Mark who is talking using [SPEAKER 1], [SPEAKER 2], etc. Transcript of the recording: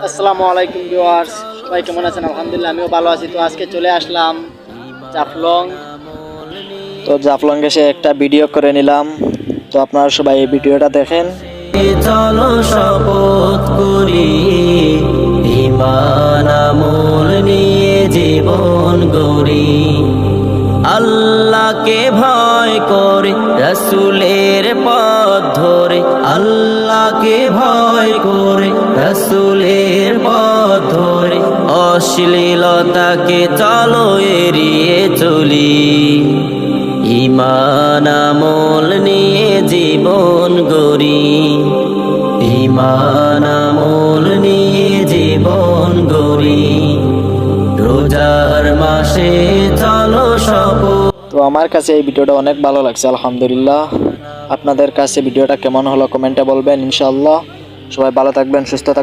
[SPEAKER 1] আসসালামু আলাইকুম ভিউয়ার্স, সবাই কেমন আছেন? আলহামদুলিল্লাহ আমিও ভালো আছি। তো আজকে চলে আসলাম জাফলং। তো জাফলং এসে একটা ভিডিও করে নিলাম। তো আপনারা সবাই এই ভিডিওটা দেখেন।
[SPEAKER 2] চলো শপথ করি, ঈমান আমল নিয়ে জীবন গড়ি। আল্লাহকে ভয় করে রাসূলের পথ ধরে, আল্লাহকে ভয় করে রাসূলের পথ ধরে, অশ্লীলতাকে চলো এড়িয়ে চলি। ঈমান আমল নিয়ে জীবন গড়ি, ঈমান আমল নিয়ে জীবন গড়ি। রোজার মাসে চলো শপথ।
[SPEAKER 1] তো আমার কাছে এই ভিডিওটা অনেক ভালো লাগছে আলহামদুলিল্লাহ। আপনাদের কাছে ভিডিওটা কেমন হলো কমেন্টে বলবেন ইনশাআল্লাহ। সবাই ভালো থাকবেন, সুস্থ থাকবেন।